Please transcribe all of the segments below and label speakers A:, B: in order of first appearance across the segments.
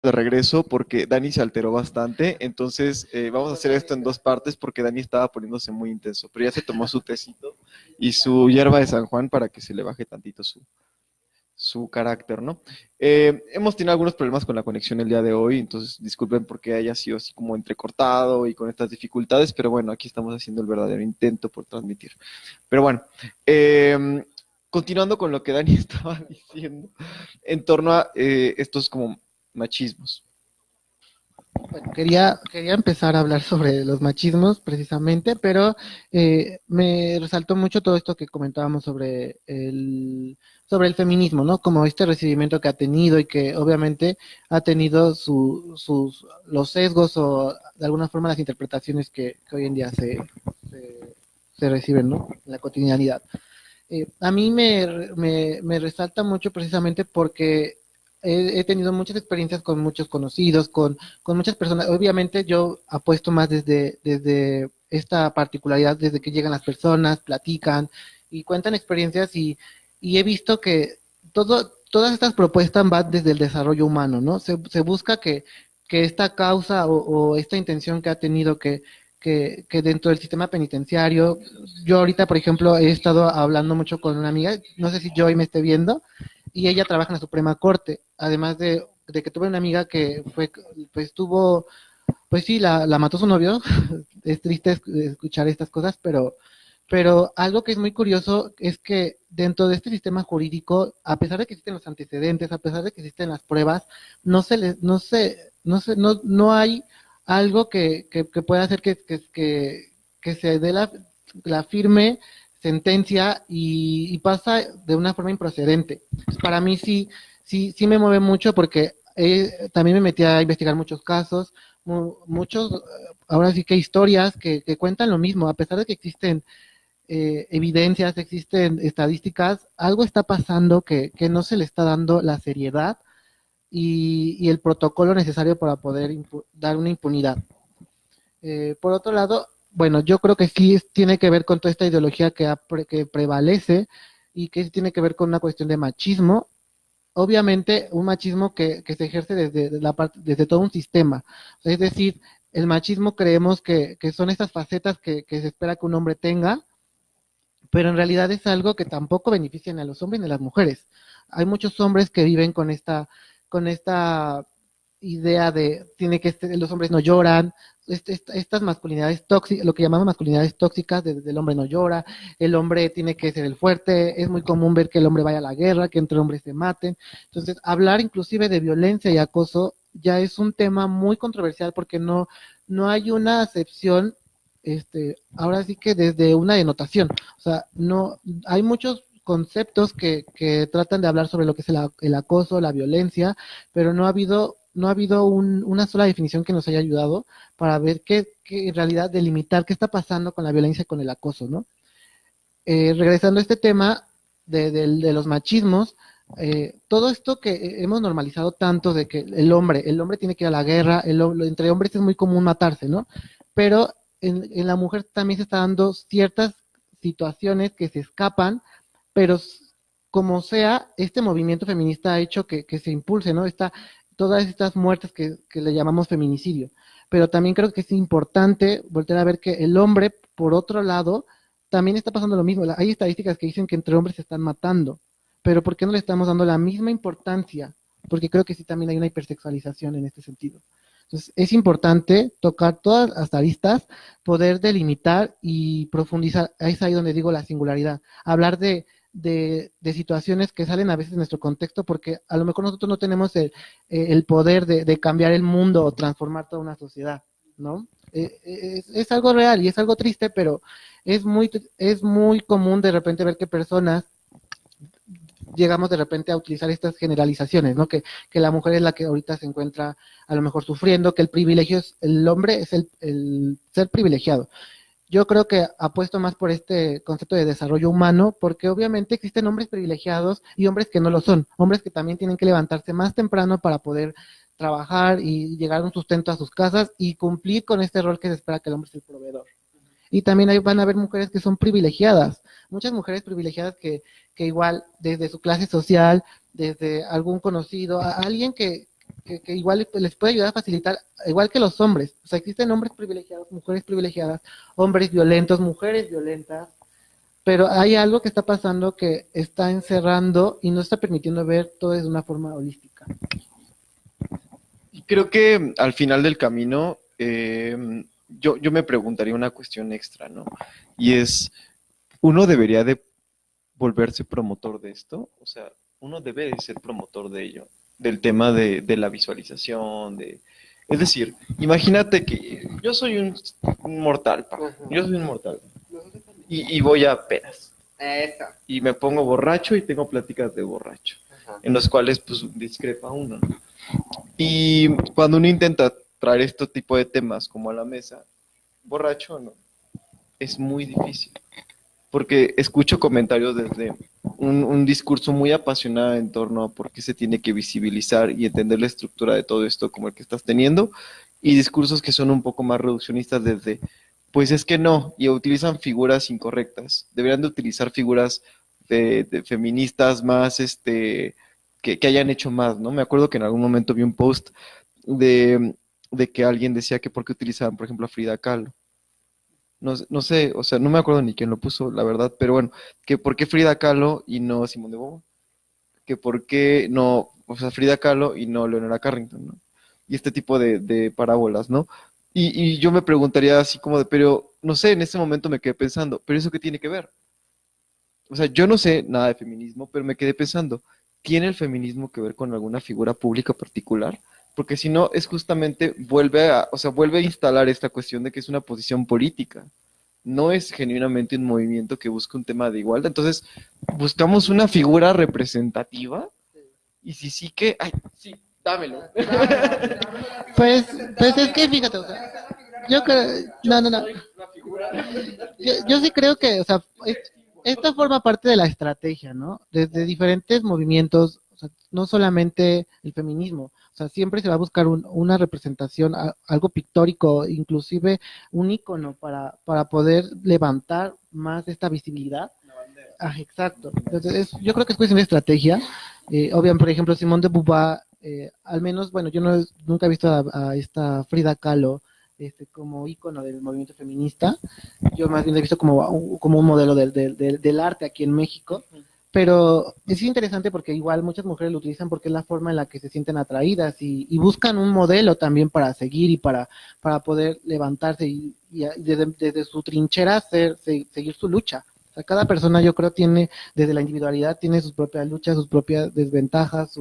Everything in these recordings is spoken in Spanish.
A: de regreso porque Dani se alteró bastante, entonces vamos a hacer esto en dos partes porque Dani estaba poniéndose muy intenso, pero ya se tomó su tecito y su hierba de San Juan para que se le baje tantito su carácter, ¿no? Hemos tenido algunos problemas con la conexión el día de hoy, entonces disculpen porque haya sido así como entrecortado y con estas dificultades, pero bueno, aquí estamos haciendo el verdadero intento por transmitir. Pero bueno, continuando con lo que Dani estaba diciendo en torno a estos como machismos.
B: Bueno, quería empezar a hablar sobre los machismos precisamente, pero me resaltó mucho todo esto que comentábamos sobre el feminismo, ¿no? Como este recibimiento que ha tenido y que obviamente ha tenido los sesgos o de alguna forma las interpretaciones que hoy en día se reciben, ¿no? En la cotidianidad. A mí me resalta mucho precisamente porque he tenido muchas experiencias con muchos conocidos, con muchas personas. Obviamente yo apuesto más desde esta particularidad, desde que llegan las personas, platican y cuentan experiencias y he visto que todas estas propuestas van desde el desarrollo humano, ¿no? Se busca que esta causa o esta intención que ha tenido que dentro del sistema penitenciario, yo ahorita, por ejemplo, he estado hablando mucho con una amiga, no sé si Joy me esté viendo, y ella trabaja en la Suprema Corte, además de que tuve una amiga que pues tuvo, pues sí, la mató su novio, es triste escuchar estas cosas, pero algo que es muy curioso es que dentro de este sistema jurídico, a pesar de que existen los antecedentes, a pesar de que existen las pruebas, no hay algo que pueda hacer que se dé la firme sentencia y pasa de una forma improcedente. Para mí sí me mueve mucho porque también me metí a investigar muchos casos, muchos, ahora sí que historias que cuentan lo mismo, a pesar de que existen evidencias, existen estadísticas, algo está pasando que no se le está dando la seriedad y el protocolo necesario para poder dar una impunidad. Por otro lado, bueno, yo creo que sí tiene que ver con toda esta ideología que prevalece y que tiene que ver con una cuestión de machismo. Obviamente, un machismo que se ejerce desde todo un sistema. Es decir, el machismo creemos que son estas facetas que se espera que un hombre tenga, pero en realidad es algo que tampoco beneficia ni a los hombres ni a las mujeres. Hay muchos hombres que viven con esta idea de los hombres no lloran, estas masculinidades tóxicas, lo que llamamos masculinidades tóxicas, el hombre no llora, el hombre tiene que ser el fuerte, es muy común ver que el hombre vaya a la guerra, que entre hombres se maten. Entonces, hablar inclusive de violencia y acoso ya es un tema muy controversial porque no hay una acepción, ahora sí que desde una denotación. O sea, no, hay muchos conceptos que tratan de hablar sobre lo que es el acoso, la violencia, pero no ha habido una sola definición que nos haya ayudado para ver que en realidad delimitar qué está pasando con la violencia y con el acoso, ¿no? Regresando a este tema de los machismos, todo esto que hemos normalizado tanto de que el hombre tiene que ir a la guerra, entre hombres es muy común matarse, ¿no? Pero en la mujer también se está dando ciertas situaciones que se escapan, pero como sea, este movimiento feminista ha hecho que se impulse, ¿no? Todas estas muertes que le llamamos feminicidio. Pero también creo que es importante volver a ver que el hombre, por otro lado, también está pasando lo mismo. Hay estadísticas que dicen que entre hombres se están matando, pero ¿por qué no le estamos dando la misma importancia? Porque creo que sí también hay una hipersexualización en este sentido. Entonces, es importante tocar todas las aristas, poder delimitar y profundizar. Ahí es ahí donde digo la singularidad. Hablar de situaciones que salen a veces de nuestro contexto, porque a lo mejor nosotros no tenemos el poder de cambiar el mundo o transformar toda una sociedad, ¿no? Es algo real y es algo triste, pero es muy común de repente ver que personas llegamos de repente a utilizar estas generalizaciones, ¿no? Que la mujer es la que ahorita se encuentra a lo mejor sufriendo, que el hombre es el ser privilegiado. Yo creo que apuesto más por este concepto de desarrollo humano, porque obviamente existen hombres privilegiados y hombres que no lo son, hombres que también tienen que levantarse más temprano para poder trabajar y llegar a un sustento a sus casas y cumplir con este rol que se espera que el hombre es el proveedor. Y también ahí van a haber mujeres que son privilegiadas, muchas mujeres privilegiadas que igual desde su clase social, desde algún conocido, a alguien que igual les puede ayudar a facilitar, igual que los hombres. O sea, existen hombres privilegiados, mujeres privilegiadas, hombres violentos, mujeres violentas, pero hay algo que está pasando que está encerrando y no está permitiendo ver todo de una forma holística.
A: Y creo que al final del camino, yo me preguntaría una cuestión extra, ¿no? Y es, ¿uno debería de volverse promotor de esto? O sea, uno debe de ser promotor de ello, del tema de la visualización, de... Es decir, imagínate que yo soy un mortal, pa. Yo soy un mortal. Y voy a pedas. Y me pongo borracho y tengo pláticas de borracho, en los cuales pues discrepa uno, ¿no? Y cuando uno intenta traer este tipo de temas como a la mesa, borracho no, es muy difícil, porque escucho comentarios desde un discurso muy apasionado en torno a por qué se tiene que visibilizar y entender la estructura de todo esto como el que estás teniendo, y discursos que son un poco más reduccionistas desde, pues es que no, y utilizan figuras incorrectas, deberían de utilizar figuras de feministas más, que hayan hecho más, ¿no? Me acuerdo que en algún momento vi un post de, de que alguien decía que por qué utilizaban, por ejemplo, a Frida Kahlo. No sé, o sea, no me acuerdo ni quién lo puso, la verdad, pero bueno, que por qué Frida Kahlo y no Simone de Beauvoir, que por qué no, o sea, Frida Kahlo y no Leonora Carrington, ¿no? Y este tipo de parábolas, ¿no? Y yo me preguntaría así como de, pero, no sé, en ese momento me quedé pensando, ¿pero eso qué tiene que ver? O sea, yo no sé nada de feminismo, pero me quedé pensando, ¿tiene el feminismo que ver con alguna figura pública particular? Porque si no, es justamente o sea, vuelve a instalar esta cuestión de que es una posición política. No es genuinamente un movimiento que busca un tema de igualdad. Entonces, buscamos una figura representativa y si sí que, ay, sí, dámelo.
B: Pues, pues es que fíjate, o sea, yo creo, no. Yo sí creo que, o sea, esta forma parte de la estrategia, ¿no? Desde diferentes movimientos, o sea, no solamente el feminismo, o sea, siempre se va a buscar una representación, algo pictórico, inclusive un icono para poder levantar más esta visibilidad. Ah, exacto. Entonces, yo creo que es cuestión de estrategia. Obviamente, por ejemplo, Simone de Beauvoir, al menos, bueno, yo no, nunca he visto a esta Frida Kahlo como ícono del movimiento feminista. Yo más bien he visto como un modelo del arte aquí en México. Pero es interesante porque igual muchas mujeres lo utilizan porque es la forma en la que se sienten atraídas y buscan un modelo también para seguir y para poder levantarse y desde su trinchera seguir su lucha. O sea, cada persona yo creo tiene, desde la individualidad, tiene sus propias luchas, sus propias desventajas,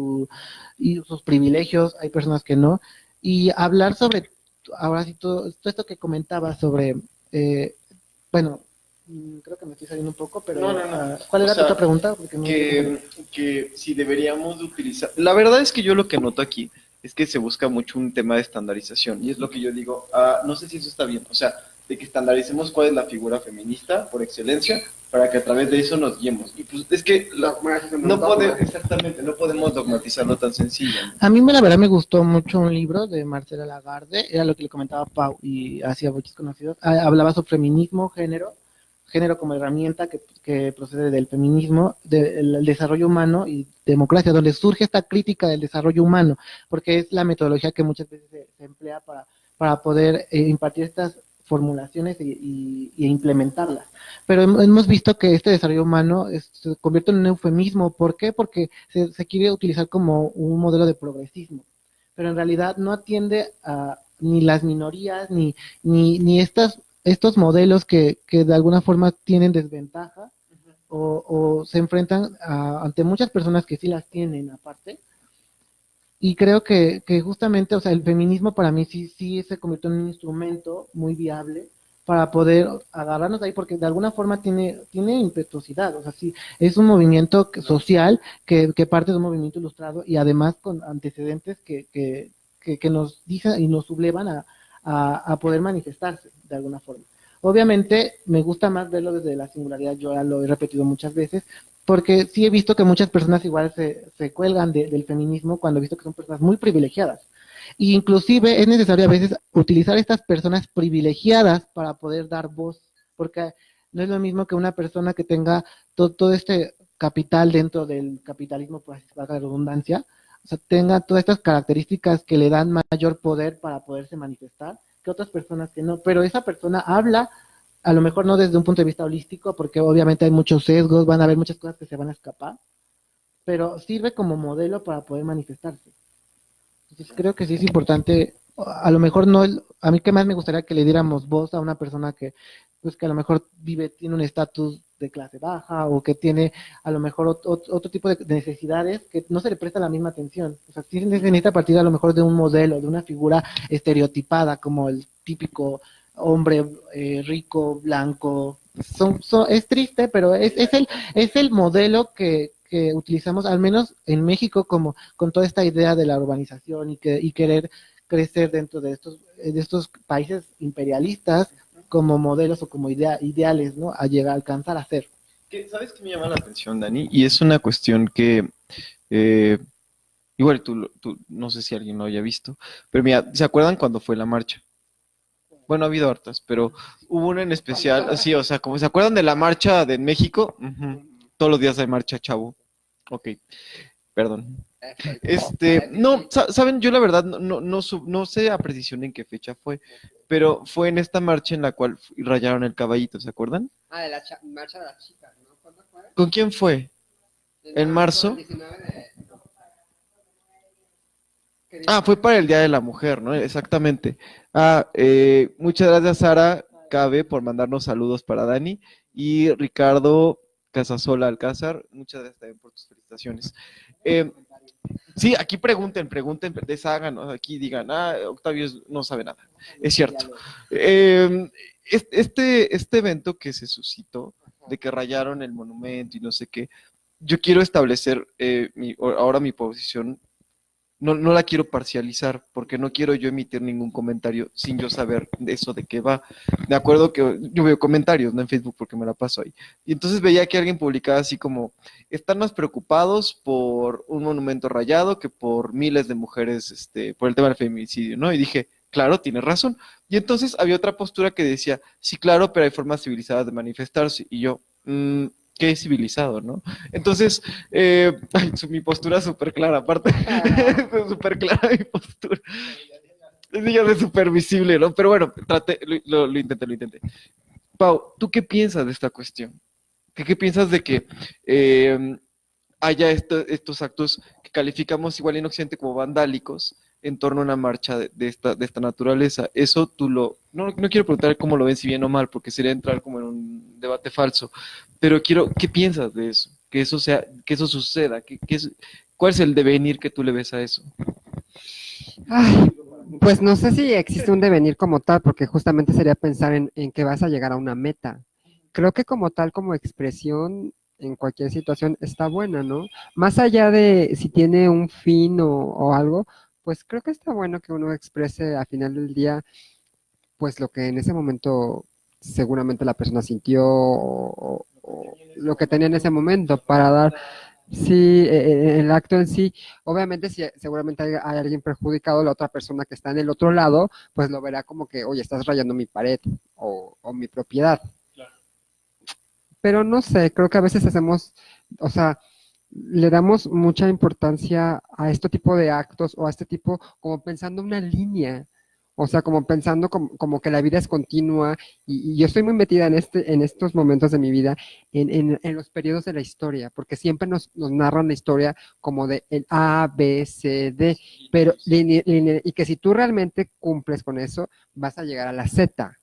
B: y sus privilegios, hay personas que no. Y hablar sobre, ahora sí, todo esto que comentaba sobre, eh, bueno, creo que me estoy saliendo un poco, pero
A: No.
B: ¿cuál
A: O
B: era tu
A: sea,
B: otra pregunta? Porque no
A: que si deberíamos de utilizar... La verdad es que yo lo que noto aquí es que se busca mucho un tema de estandarización y es lo que yo digo, no sé si eso está bien, o sea, de que estandaricemos cuál es la figura feminista por excelencia para que a través de eso nos guiemos. Y pues es que exactamente, no podemos dogmatizarlo tan sencillo, ¿no?
B: A mí la verdad me gustó mucho un libro de Marcela Lagarde, era lo que le comentaba Pau y hacía muchos conocidos, hablaba sobre feminismo, género como herramienta que procede del feminismo, del desarrollo humano y democracia, donde surge esta crítica del desarrollo humano, porque es la metodología que muchas veces se emplea para poder impartir estas formulaciones y implementarlas. Pero hemos visto que este desarrollo humano se convierte en un eufemismo. ¿Por qué? Porque se quiere utilizar como un modelo de progresismo, pero en realidad no atiende a ni las minorías, ni estos modelos que de alguna forma tienen desventaja o se enfrentan ante muchas personas que sí las tienen aparte. Y creo que justamente, o sea, el feminismo para mí sí se convirtió en un instrumento muy viable para poder agarrarnos de ahí, porque de alguna forma tiene impetuosidad, o sea, sí, es un movimiento social que parte de un movimiento ilustrado y además con antecedentes que nos dicen y nos sublevan a poder manifestarse de alguna forma. Obviamente me gusta más verlo desde la singularidad, yo ya lo he repetido muchas veces, porque sí he visto que muchas personas igual se cuelgan del feminismo cuando he visto que son personas muy privilegiadas. Y inclusive es necesario a veces utilizar estas personas privilegiadas para poder dar voz, porque no es lo mismo que una persona que tenga todo este capital dentro del capitalismo, por así valga la redundancia, o sea, tenga todas estas características que le dan mayor poder para poderse manifestar que otras personas que no, pero esa persona habla a lo mejor no desde un punto de vista holístico, porque obviamente hay muchos sesgos, van a haber muchas cosas que se van a escapar, pero sirve como modelo para poder manifestarse. Entonces creo que sí es importante, a lo mejor no, a mí que más me gustaría que le diéramos voz a una persona que, pues que a lo mejor vive, tiene un estatus de clase baja o que tiene a lo mejor otro tipo de necesidades que no se le presta la misma atención. O sea, sí se necesita partir a lo mejor de un modelo, de una figura estereotipada como el típico hombre rico, blanco. Es triste, pero es el modelo que utilizamos, al menos en México, como con toda esta idea de la urbanización y querer crecer dentro de estos países imperialistas como modelos o como ideales, ¿no? A llegar a alcanzar a ser.
A: ¿Sabes qué me llama la atención, Dani? Y es una cuestión que eh, igual tú, no sé si alguien lo haya visto, pero mira, ¿se acuerdan cuando fue la marcha? Bueno, ha habido hartas, pero hubo una en especial, así, o sea, como se acuerdan de la marcha de México. Ujú. Todos los días hay marcha, chavo. Ok, perdón. No, saben, yo la verdad no sé a precisión en qué fecha fue, pero fue en esta marcha en la cual rayaron el caballito, ¿se acuerdan?
C: Ah, de la marcha de las chicas, ¿no? ¿Cuándo fue?
A: ¿Con quién fue? ¿En marzo?
C: 19 de...
A: Ah, fue para el Día de la Mujer, ¿no? Exactamente. Muchas gracias, Sara Cabe, por mandarnos saludos para Dani. Y Ricardo Casasola Alcázar, muchas gracias también por tus felicitaciones. Sí, aquí pregunten, deshagan, ¿no? Aquí digan, Octavio no sabe nada. Es cierto. Este evento que se suscitó, de que rayaron el monumento y no sé qué, yo quiero establecer ahora mi posición. No la quiero parcializar, porque no quiero yo emitir ningún comentario sin yo saber de eso de qué va. De acuerdo que yo veo comentarios, ¿no? En Facebook, porque me la paso ahí. Y entonces veía que alguien publicaba así como, están más preocupados por un monumento rayado que por miles de mujeres, por el tema del feminicidio, ¿no? Y dije, claro, tienes razón. Y entonces había otra postura que decía, sí, claro, pero hay formas civilizadas de manifestarse. Y yo, qué civilizado, ¿no? Entonces, mi postura es súper clara, aparte, súper clara mi postura. Es súper visible, ¿no? Pero bueno, lo intenté. Pau, ¿tú qué piensas de esta cuestión? ¿Qué piensas de que haya estos actos que calificamos igual en Occidente como vandálicos en torno a una marcha de esta naturaleza? Eso no quiero preguntar cómo lo ven, si bien o mal, porque sería entrar como en un debate falso, pero ¿qué piensas de eso? Que eso suceda, ¿cuál es el devenir que tú le ves a eso?
C: Ay, pues no sé si existe un devenir como tal, porque justamente sería pensar en que vas a llegar a una meta. Creo que como tal, como expresión en cualquier situación está buena, ¿no? Más allá de si tiene un fin o algo, pues creo que está bueno que uno exprese al final del día, pues lo que en ese momento seguramente la persona sintió o lo que tenía en ese momento para dar, sí, el acto en sí. Obviamente, si seguramente hay alguien perjudicado, la otra persona que está en el otro lado, pues lo verá como que, oye, estás rayando mi pared o mi propiedad. Pero no sé, creo que a veces hacemos, o sea, le damos mucha importancia a este tipo de actos o a este tipo, como pensando una línea, o sea, como pensando como que la vida es continua y yo estoy muy metida en estos momentos de mi vida, en los periodos de la historia, porque siempre nos narran la historia como de el A, B, C, D, pero y que si tú realmente cumples con eso, vas a llegar a la Z.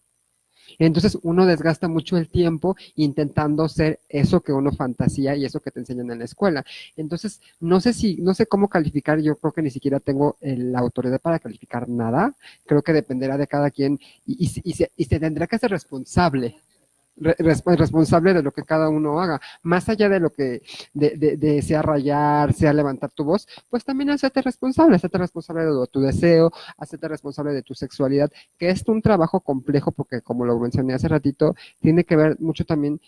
C: Entonces uno desgasta mucho el tiempo intentando ser eso que uno fantasía y eso que te enseñan en la escuela. Entonces, no sé cómo calificar, yo creo que ni siquiera tengo la autoridad para calificar nada. Creo que dependerá de cada quien y se tendrá que ser responsable. Responsable de lo que cada uno haga, más allá de lo que de sea rayar, sea levantar tu voz, pues también hacerte responsable de tu deseo, hacerte responsable de tu sexualidad, que es un trabajo complejo porque como lo mencioné hace ratito, tiene que ver mucho también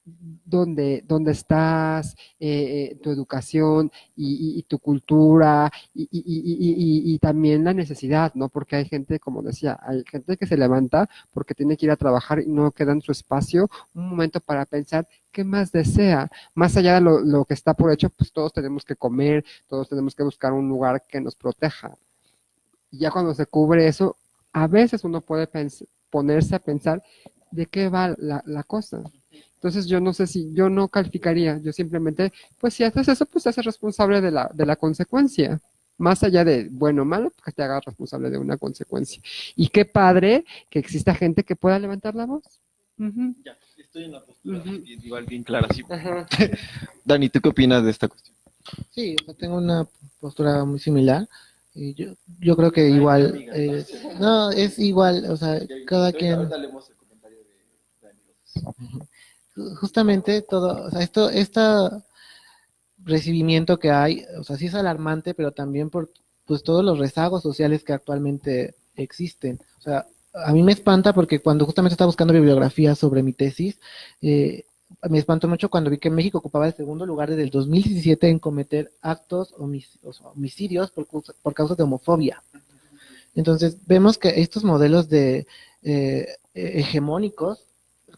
C: dónde estás, tu educación y tu cultura y también la necesidad, ¿no? Porque hay gente, como decía, hay gente que se levanta porque tiene que ir a trabajar y no queda en su espacio un momento para pensar qué más desea. Más allá de lo que está por hecho, pues todos tenemos que comer, todos tenemos que buscar un lugar que nos proteja. Y ya cuando se cubre eso, a veces uno puede ponerse a pensar de qué va la cosa. Entonces yo no sé si yo no calificaría, yo simplemente, pues si haces eso, pues te haces responsable de la consecuencia. Más allá de bueno o malo, pues te hagas responsable de una consecuencia. Y qué padre que exista gente que pueda levantar la voz. Ujú,
A: Ya, estoy en la postura
C: ujú.
A: igual bien clara. Sí.
C: Ajá.
A: Dani, ¿tú qué opinas de esta cuestión?
B: Sí, o sea, tengo una postura muy similar. Y yo creo que igual, no, es igual, o sea, cada quien,
A: leemos el comentario de Dani.
B: justamente todo, o sea, este recibimiento que hay, o sea, sí es alarmante, pero también por pues todos los rezagos sociales que actualmente existen. O sea, a mí me espanta porque cuando justamente estaba buscando bibliografía sobre mi tesis, me espantó mucho cuando vi que México ocupaba el segundo lugar desde el 2017 en cometer actos homicidios por causas de homofobia. Entonces, vemos que estos modelos de hegemónicos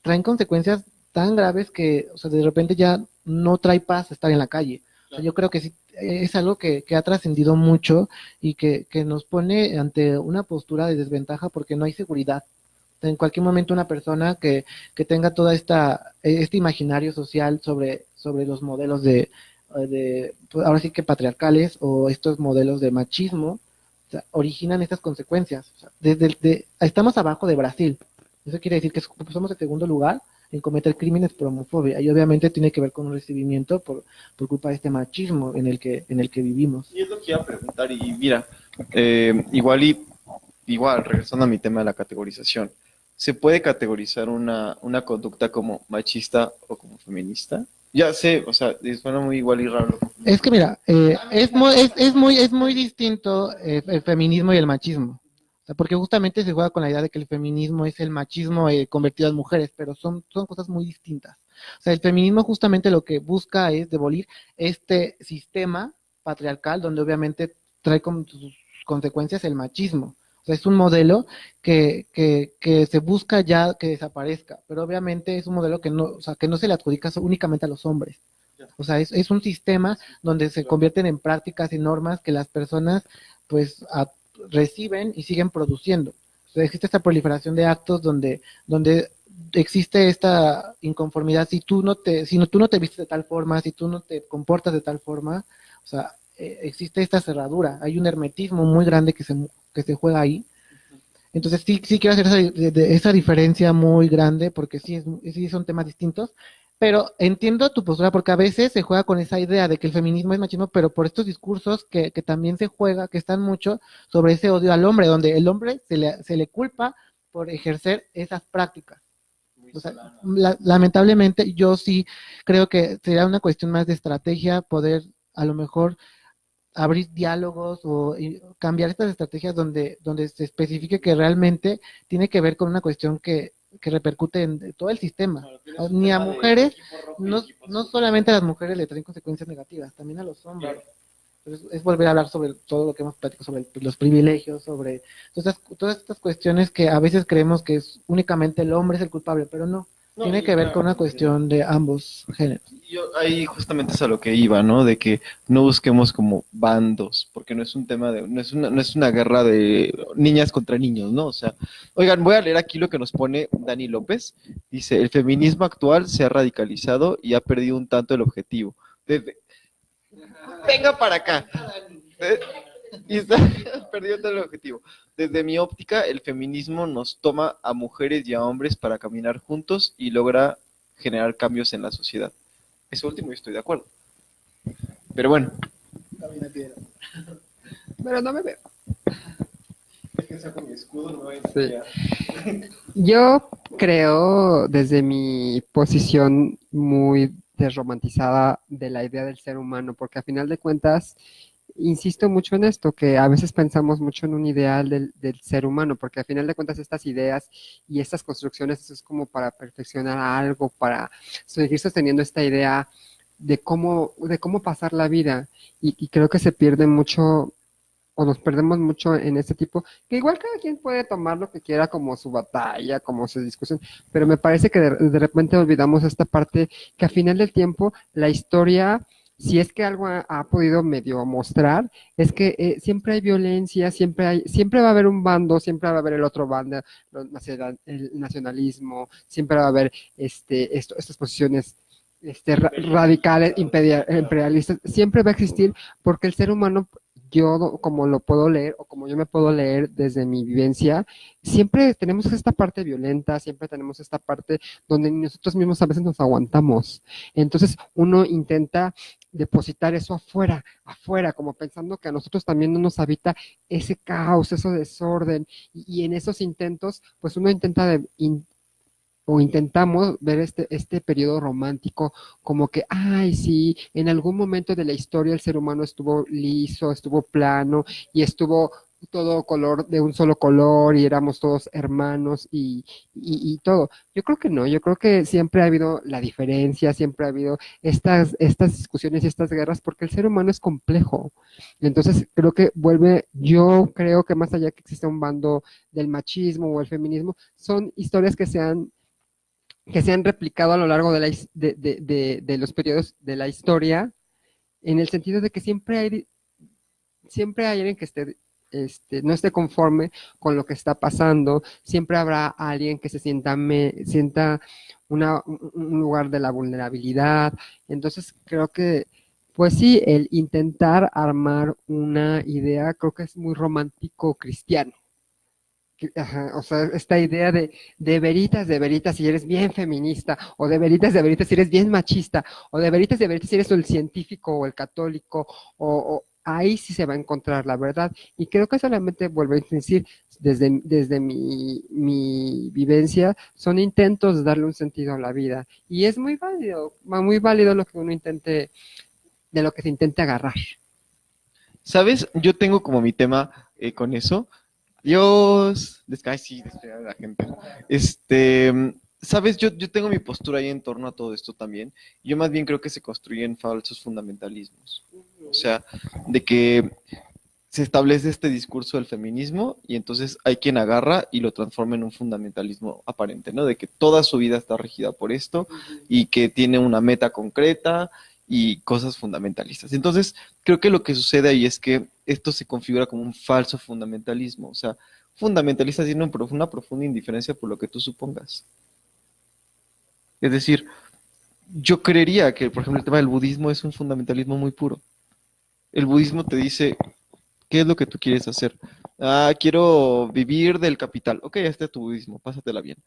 B: traen consecuencias tan graves que, o sea, de repente ya no trae paz estar en la calle. O sea, yo creo que sí, es algo que ha trascendido mucho y que nos pone ante una postura de desventaja porque no hay seguridad. En cualquier momento una persona que tenga toda este imaginario social sobre los modelos pues, ahora sí que patriarcales o estos modelos de machismo, o sea, originan estas consecuencias. O sea, estamos abajo de Brasil. Eso quiere decir que somos el segundo lugar en cometer crímenes por homofobia. Y obviamente tiene que ver con un recibimiento por culpa de este machismo en el que vivimos.
A: Y es lo que iba a preguntar, y mira, igual, regresando a mi tema de la categorización, ¿se puede categorizar una conducta como machista o como feminista? Ya sé, o sea, suena muy igual y raro.
B: Es que mira, es muy distinto el feminismo y el machismo. O sea, porque justamente se juega con la idea de que el feminismo es el machismo convertido en mujeres, pero son cosas muy distintas. O sea, el feminismo justamente lo que busca es demolir este sistema patriarcal donde obviamente trae como sus consecuencias el machismo. O sea, es un modelo que se busca ya que desaparezca, pero obviamente es un modelo que no, o sea, que no se le adjudica únicamente a los hombres. O sea, es un sistema donde se convierten en prácticas y normas que las personas pues reciben y siguen produciendo. O sea, existe esta proliferación de actos donde existe esta inconformidad. Si tú no te vistes de tal forma, si tú no te comportas de tal forma, o sea, existe esta cerradura. Hay un hermetismo muy grande que se juega ahí. Entonces sí quiero hacer esa diferencia muy grande porque sí son temas distintos, pero entiendo tu postura porque a veces se juega con esa idea de que el feminismo es machismo, pero por estos discursos que también se juega, que están mucho sobre ese odio al hombre, donde el hombre se le culpa por ejercer esas prácticas. O sea, lamentablemente yo sí creo que sería una cuestión más de estrategia poder a lo mejor abrir diálogos o cambiar estas estrategias donde se especifique que realmente tiene que ver con una cuestión que repercute en todo el sistema. Ni a mujeres, no solamente a las mujeres le traen consecuencias negativas, también a los hombres. Entonces, es volver a hablar sobre todo lo que hemos platicado, sobre los privilegios, sobre todas estas cuestiones que a veces creemos que es únicamente el hombre es el culpable, pero no. Tiene que ver con una cuestión de ambos géneros.
A: Yo ahí justamente es a lo que iba, ¿no? De que no busquemos como bandos, porque no es un tema de, no es una guerra de niñas contra niños, ¿no? O sea, oigan, voy a leer aquí lo que nos pone Dani López. Dice, el feminismo actual se ha radicalizado y ha perdido un tanto el objetivo. Venga para acá. Y está perdiendo el objetivo. Desde mi óptica, el feminismo nos toma a mujeres y a hombres para caminar juntos y logra generar cambios en la sociedad. Eso último yo estoy de acuerdo. Pero bueno.
C: Pero no me veo.
A: Es que saco mi escudo, no es
C: Sí. Yo creo, desde mi posición muy desromantizada de la idea del ser humano, porque a final de cuentas insisto mucho en esto, que a veces pensamos mucho en un ideal del ser humano, porque al final de cuentas estas ideas y estas construcciones, eso es como para perfeccionar algo, para seguir sosteniendo esta idea de cómo pasar la vida. Y creo que se pierde mucho o nos perdemos mucho en este tipo, que igual cada quien puede tomar lo que quiera como su batalla, como su discusión, pero me parece que de repente olvidamos esta parte que al final del tiempo la historia, si es que algo ha podido medio mostrar, es que siempre hay violencia, siempre va a haber un bando, siempre va a haber el otro bando, el nacionalismo, siempre va a haber estas posiciones radicales, imperialistas, siempre va a existir porque el ser humano, yo como lo puedo leer o como yo me puedo leer desde mi vivencia, siempre tenemos esta parte violenta, siempre tenemos esta parte donde nosotros mismos a veces nos aguantamos. Entonces uno intenta depositar eso afuera, afuera, como pensando que a nosotros también no nos habita ese caos, ese desorden, y en esos intentos, pues uno intenta o intentamos ver este periodo romántico como que, ay, sí, en algún momento de la historia el ser humano estuvo liso, estuvo plano y estuvo todo color de un solo color y éramos todos hermanos y todo. Yo creo que no, yo creo que siempre ha habido la diferencia, siempre ha habido estas discusiones y estas guerras porque el ser humano es complejo. Entonces creo que yo creo que más allá que exista un bando del machismo o el feminismo, son historias que se han replicado a lo largo de los periodos de la historia, en el sentido de que siempre hay alguien que no esté conforme con lo que está pasando, siempre habrá alguien que sienta un lugar de la vulnerabilidad. Entonces creo que, pues sí, el intentar armar una idea creo que es muy romántico cristiano. Ajá, o sea, esta idea de veritas si eres bien feminista, o de veritas si eres bien machista, o de veritas si eres el científico o el católico, ahí sí se va a encontrar la verdad. Y creo que solamente, vuelvo a decir, desde mi vivencia, son intentos de darle un sentido a la vida. Y es muy válido lo que uno intente, de lo que se intente agarrar.
A: ¿Sabes? Yo tengo como mi tema con eso. Dios, sí, despegar a la gente. ¿Sabes? Yo tengo mi postura ahí en torno a todo esto también. Yo más bien creo que se construyen falsos fundamentalismos. O sea, de que se establece este discurso del feminismo y entonces hay quien agarra y lo transforma en un fundamentalismo aparente, ¿no? De que toda su vida está regida por esto y que tiene una meta concreta y cosas fundamentalistas. Entonces, creo que lo que sucede ahí es que esto se configura como un falso fundamentalismo, o sea, fundamentalista tiene una profunda indiferencia por lo que tú supongas. Es decir, yo creería que, por ejemplo, el tema del budismo es un fundamentalismo muy puro. El budismo te dice, ¿qué es lo que tú quieres hacer? Ah, quiero vivir del capital. Ok, este es tu budismo, pásatela bien.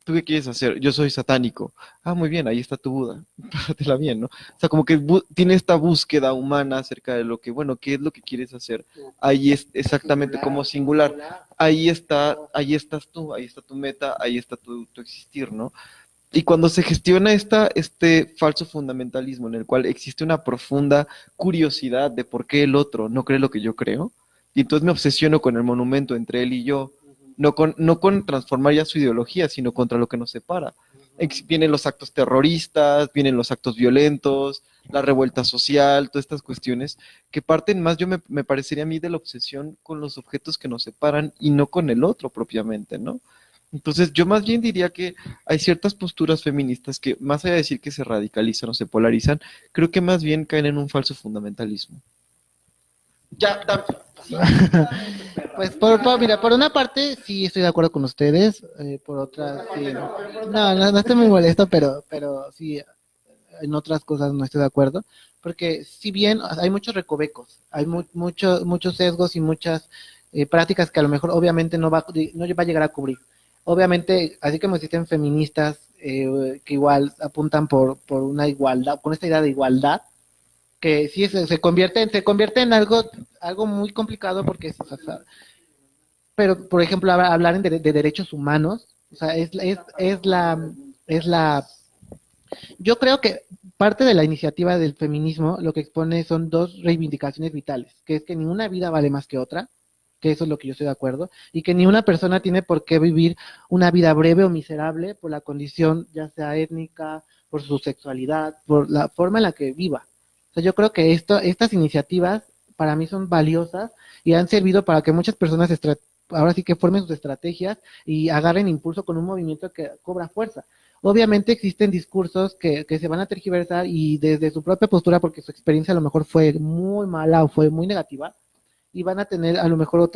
A: ¿Tú qué quieres hacer? Yo soy satánico. Ah, muy bien, ahí está tu Buda. Pásatela bien, ¿no? O sea, como que tiene esta búsqueda humana acerca de lo que, bueno, ¿qué es lo que quieres hacer? Ahí es exactamente como singular. Ahí estás tú, ahí está tu meta, ahí está tu existir, ¿no? Y cuando se gestiona este falso fundamentalismo en el cual existe una profunda curiosidad de por qué el otro no cree lo que yo creo, y entonces me obsesiono con el monumento entre él y yo, no con transformar ya su ideología, sino contra lo que nos separa. Vienen los actos terroristas, vienen los actos violentos, la revuelta social, todas estas cuestiones que parten más, me parecería a mí, de la obsesión con los objetos que nos separan y no con el otro propiamente, ¿no? Entonces, yo más bien diría que hay ciertas posturas feministas que, más allá de decir que se radicalizan o se polarizan, creo que más bien caen en un falso fundamentalismo. Ya,
B: Pues mira, por una parte sí estoy de acuerdo con ustedes, por otra sí. No estoy muy molesto, pero sí, en otras cosas no estoy de acuerdo, porque si bien hay muchos recovecos, hay muchos sesgos y muchas prácticas que a lo mejor obviamente no va a llegar a cubrir. Obviamente, así como existen feministas que igual apuntan por una igualdad, con esta idea de igualdad, que sí se convierte en algo muy complicado porque o sea, pero por ejemplo hablar de derechos humanos, o sea, es la yo creo que parte de la iniciativa del feminismo lo que expone son dos reivindicaciones vitales, que es que ninguna vida vale más que otra, que eso es lo que yo estoy de acuerdo, y que ni una persona tiene por qué vivir una vida breve o miserable por la condición, ya sea étnica, por su sexualidad, por la forma en la que viva. O sea, yo creo que estas iniciativas para mí son valiosas y han servido para que muchas personas ahora sí que formen sus estrategias y agarren impulso con un movimiento que cobra fuerza. Obviamente existen discursos que se van a tergiversar y desde su propia postura, porque su experiencia a lo mejor fue muy mala o fue muy negativa, y van a tener a lo mejor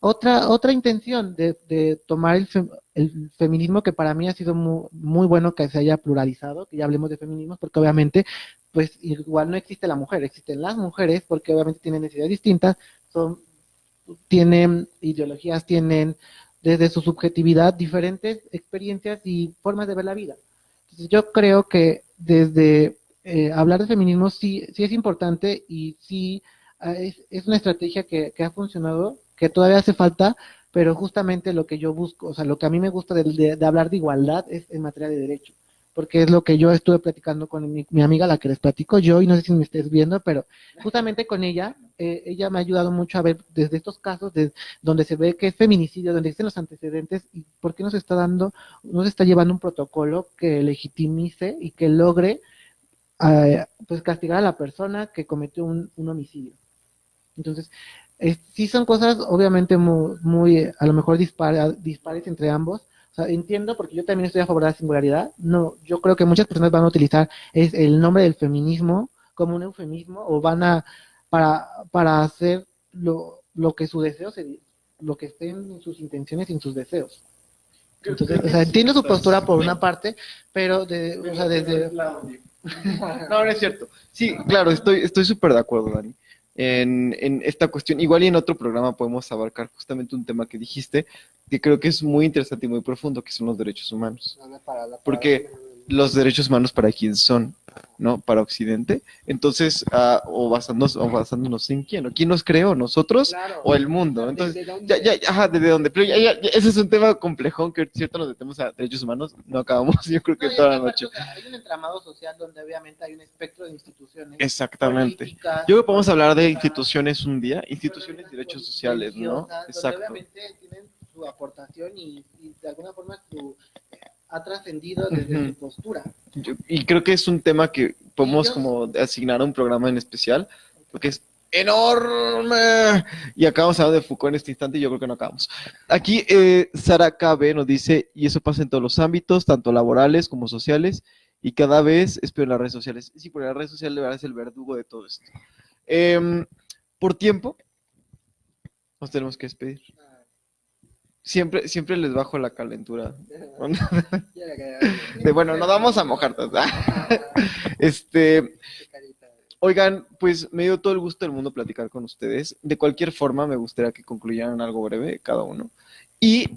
B: otra intención de tomar el feminismo, que para mí ha sido muy bueno que se haya pluralizado, que ya hablemos de feminismos, porque obviamente pues igual no existe la mujer, existen las mujeres, porque obviamente tienen necesidades distintas, tienen ideologías, tienen desde su subjetividad diferentes experiencias y formas de ver la vida. Entonces yo creo que desde hablar de feminismo sí es importante y sí es una estrategia que ha funcionado, que todavía hace falta, pero justamente lo que yo busco, o sea, lo que a mí me gusta de hablar de igualdad es en materia de derecho, porque es lo que yo estuve platicando con mi amiga, la que les platico yo, y no sé si me estés viendo, pero justamente con ella me ha ayudado mucho a ver desde estos casos donde se ve que es feminicidio, donde existen los antecedentes, y por qué no se está llevando un protocolo que legitimice y que logre pues castigar a la persona que cometió un homicidio. Entonces, sí son cosas obviamente muy a lo mejor dispares entre ambos. O sea, entiendo, porque yo también estoy a favor de la singularidad. No, yo creo que muchas personas van a utilizar el nombre del feminismo como un eufemismo, o para hacer lo que su deseo lo que estén en sus intenciones y en sus deseos. Entonces, o sea, entiendo su postura por una parte, pero o sea, desde...
A: No, no es cierto. Sí, claro, estoy súper de acuerdo, Dani. En esta cuestión, igual y en otro programa podemos abarcar justamente un tema que dijiste, que creo que es muy interesante y muy profundo, que son los derechos humanos. Porque los derechos humanos, ¿para quién son? ¿No? Para Occidente. Entonces, o basándonos en quién, o quién nos creó, nosotros,
C: Claro.
A: o el mundo. Entonces,
C: ¿Desde dónde?
A: ajá, ¿desde dónde? Pero ese es un tema complejón, que cierto nos metemos a derechos humanos, no acabamos, yo creo que
B: No, y
A: toda la
B: aparte,
A: noche.
B: o sea, hay un entramado social donde obviamente hay un espectro de instituciones
A: Exactamente.
B: políticas,
A: Yo creo que podemos hablar de instituciones un día, instituciones y derechos sociales, ¿no?
B: religiosas, donde
A: Exacto.
B: obviamente tienen su aportación y de alguna forma ha trascendido desde su postura.
A: Y creo que es un tema que podemos
B: Y yo-
A: como asignar a un programa en especial, porque es enorme. Y acabamos hablando de Foucault en este instante y yo creo que no acabamos. Aquí Sara KB nos dice, y eso pasa en todos los ámbitos, tanto laborales como sociales, y cada vez es peor en las redes sociales. Sí, porque las redes sociales de verdad es el verdugo de todo esto. Por tiempo, nos tenemos que despedir. Siempre les bajo la calentura. Bueno, no vamos a mojar. Oigan, pues me dio todo el gusto del mundo platicar con ustedes. De cualquier forma, me gustaría que concluyeran algo breve cada uno. Y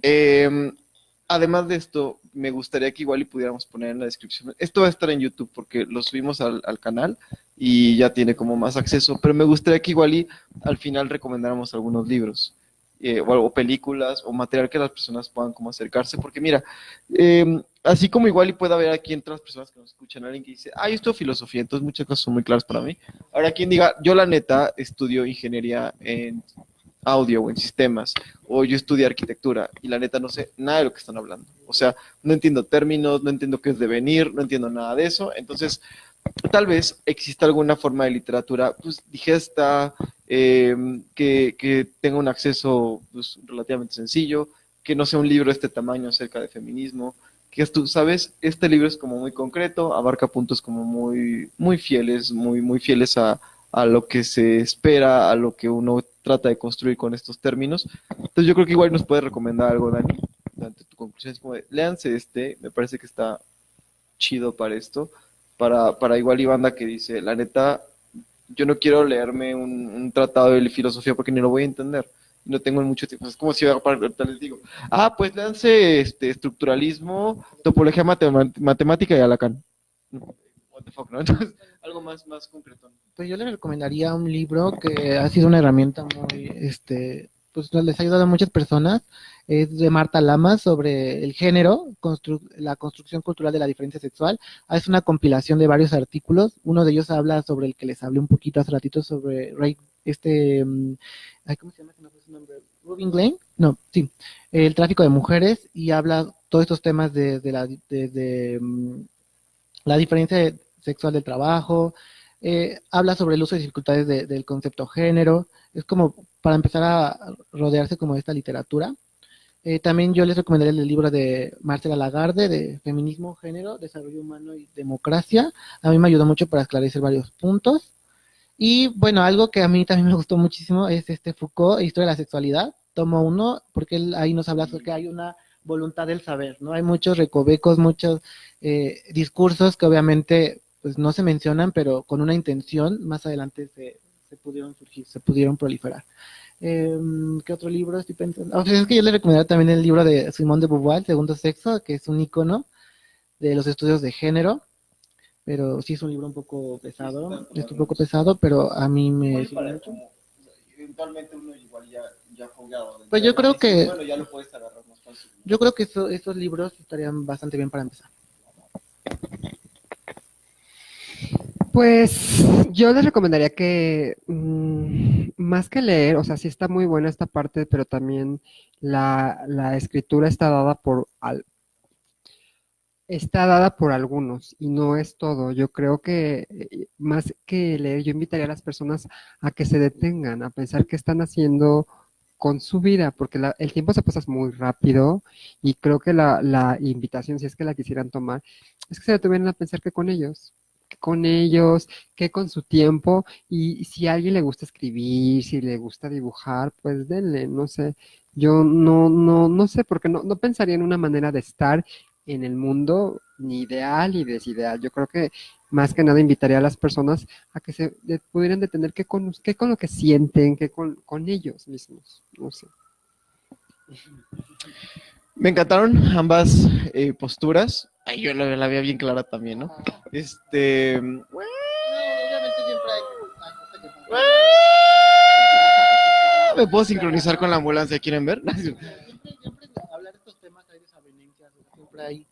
A: además de esto, me gustaría que igual y pudiéramos poner en la descripción. Esto va a estar en YouTube porque lo subimos al canal y ya tiene como más acceso. Pero me gustaría que igual y al final recomendáramos algunos libros. O películas o material que las personas puedan como acercarse, porque mira, así como igual y puede haber aquí entre las personas que nos escuchan alguien que dice, yo estudio filosofía, entonces muchas cosas son muy claras para mí. Ahora quien diga, yo la neta estudio ingeniería en audio o en sistemas, o yo estudio arquitectura y la neta no sé nada de lo que están hablando, o sea, no entiendo términos, no entiendo qué es devenir, no entiendo nada de eso, entonces tal vez exista alguna forma de literatura pues digesta, que tenga un acceso pues, relativamente sencillo, que no sea un libro de este tamaño acerca de feminismo, que tú sabes, este libro es como muy concreto, abarca puntos como muy fieles, muy fieles a lo que se espera, a lo que uno trata de construir con estos términos. Entonces yo creo que igual nos puede recomendar algo, Dani, durante tu conclusión, es como de, léanse me parece que está chido para esto, para igual y banda que dice, la neta, yo no quiero leerme un tratado de filosofía porque ni lo voy a entender. No tengo mucho tiempo. Es como si ahorita les digo, pues léanse estructuralismo, topología matemática y Lacan. What the fuck, ¿no? Entonces, algo más concreto.
B: Pues yo les recomendaría un libro que ha sido una herramienta pues les ha ayudado a muchas personas. es de Marta Lamas sobre el género, la construcción cultural de la diferencia sexual. Es una compilación de varios artículos. Uno de ellos habla sobre el que les hablé un poquito hace ratito sobre ¿cómo se llama? No sé su nombre. Rubin Glenn, no, sí, el tráfico de mujeres, y habla todos estos temas la diferencia sexual del trabajo, habla sobre el uso y dificultades del concepto género. Es como para empezar a rodearse como de esta literatura. También yo les recomendaría el libro de Marcela Lagarde de Feminismo, Género, Desarrollo Humano y Democracia. A mí me ayudó mucho para esclarecer varios puntos. Y bueno, algo que a mí también me gustó muchísimo es Foucault, Historia de la Sexualidad, tomo 1, porque él ahí nos habla sobre que hay una voluntad del saber, ¿no? Hay muchos recovecos, muchos discursos que obviamente pues no se mencionan, pero con una intención más adelante se pudieron surgir, se pudieron proliferar. ¿Qué otro libro estoy pensando? O sea, es que yo le recomendaría también el libro de Simone de Beauvoir, Segundo Sexo, que es un icono de los estudios de género, pero sí es un libro un poco pesado, pero a mí me sirve mucho.
A: Eventualmente uno igual ya jugado.
B: Pues yo creo que
A: bueno, ya lo puedes agarrar más fácil.
B: yo creo que estos libros estarían bastante bien para empezar.
C: Pues yo les recomendaría que más que leer, o sea, sí está muy buena esta parte, pero también la escritura está dada por algunos y no es todo. Yo creo que más que leer, yo invitaría a las personas a que se detengan, a pensar qué están haciendo con su vida, porque el tiempo se pasa muy rápido y creo que la invitación, si es que la quisieran tomar, es que se detuvieran a pensar que con su tiempo, y si a alguien le gusta escribir, si le gusta dibujar, pues denle, no sé. Yo no sé, porque no pensaría en una manera de estar en el mundo ni ideal ni desideal. Yo creo que más que nada invitaría a las personas a que pudieran detener qué con lo que sienten, qué con ellos mismos, no sé.
A: Me encantaron ambas posturas. Ay, yo la veía bien clara también, ¿no?
B: Obviamente siempre hay
A: ¿Me puedo sincronizar con la ambulancia? ¿Quieren ver?
B: siempre hablar de estos temas hay desavenencias, o sea, siempre hay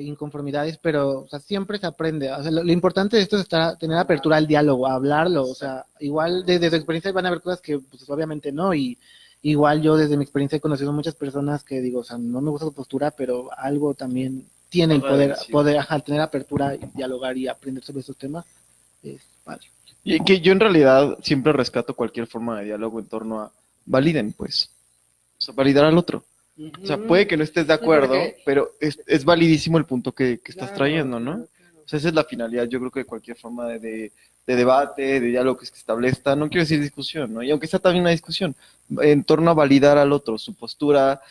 B: inconformidades, pero o sea, siempre se aprende. O sea, lo importante de esto es tener apertura al diálogo, a hablarlo. O sea, igual desde su experiencia van a haber cosas que pues, obviamente no, y igual yo desde mi experiencia he conocido muchas personas que digo, o sea, no me gusta su postura, pero algo también tiene el poder tener apertura y dialogar y aprender sobre esos temas. Es padre.
A: Y que yo en realidad siempre rescato cualquier forma de diálogo en torno a validen, pues. O sea, validar al otro. O sea, puede que no estés de acuerdo, pero es validísimo el punto que estás trayendo, ¿no? O sea, esa es la finalidad, yo creo que de cualquier forma de debate, de diálogo que se establezca, no quiero decir discusión, ¿no? Y aunque sea también una discusión, en torno a validar al otro, su postura,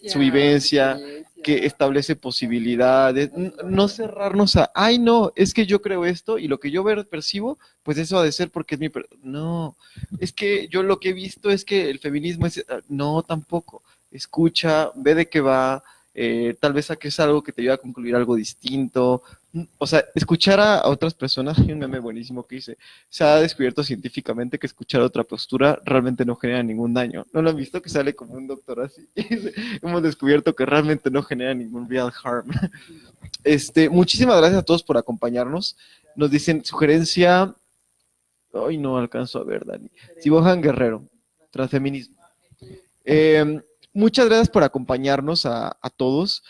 A: su vivencia, que establece posibilidades, no cerrarnos a, ay, no, es que yo creo esto y lo que yo percibo, pues eso ha de ser porque es no, es que yo lo que he visto es que el feminismo es, no, tampoco. Escucha, ve de qué va, tal vez saques algo que te ayude a concluir algo distinto. O sea, escuchar a otras personas, hay un meme buenísimo que dice, se ha descubierto científicamente que escuchar otra postura realmente no genera ningún daño. ¿No lo han visto? Que sale como un doctor así. Hemos descubierto que realmente no genera ningún real harm. Muchísimas gracias a todos por acompañarnos. Nos dicen sugerencia, ay no alcanzo a ver, Dani. Sibohan Guerrero, transfeminismo. Muchas gracias por acompañarnos a todos.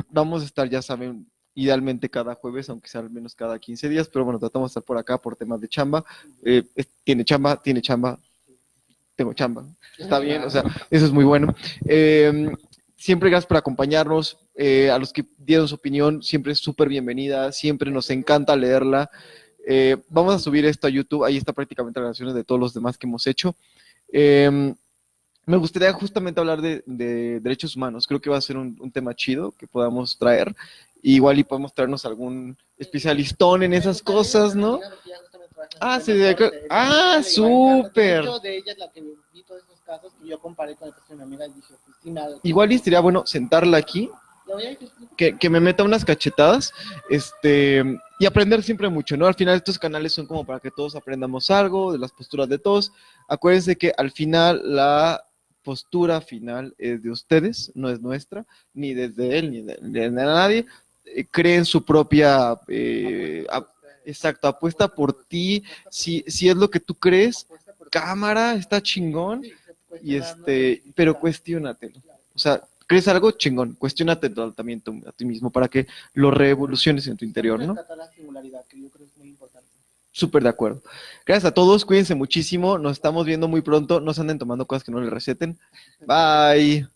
A: Vamos a estar, ya saben, idealmente cada jueves, aunque sea al menos cada 15 días, pero bueno, tratamos de estar por acá por temas de chamba. Tiene chamba, tengo chamba. Está bien, o sea, eso es muy bueno. Siempre gracias por acompañarnos. A los que dieron su opinión, siempre es súper bienvenida, siempre nos encanta leerla. Vamos a subir esto a YouTube, ahí está prácticamente las grabaciones de todos los demás que hemos hecho. Me gustaría justamente hablar de derechos humanos. Creo que va a ser un tema chido que podamos traer. Igual y podemos traernos algún especialistón en esas cosas, ¿no? Ah, sí, súper.
B: De ella es la que vi todos esos casos que yo comparé con el caso de mi amiga y dije, pues sí, nada.
A: Igual y sería bueno sentarla aquí, que me meta unas cachetadas, y aprender siempre mucho, ¿no? Al final estos canales son como para que todos aprendamos algo de las posturas de todos. Acuérdense que al final la postura final es de ustedes, no es nuestra, ni desde él, ni de nadie. Creen su propia, exacto, apuesta por ti, si es lo que tú crees, cámara, está chingón, y pero cuestiónatelo. O sea, crees algo chingón, cuestiónatelo también a ti mismo para que lo revoluciones en tu interior, ¿no?
B: La singularidad, que yo creo que es muy importante.
A: Súper de acuerdo. Gracias a todos, cuídense muchísimo, nos estamos viendo muy pronto, no se anden tomando cosas que no les receten. Bye.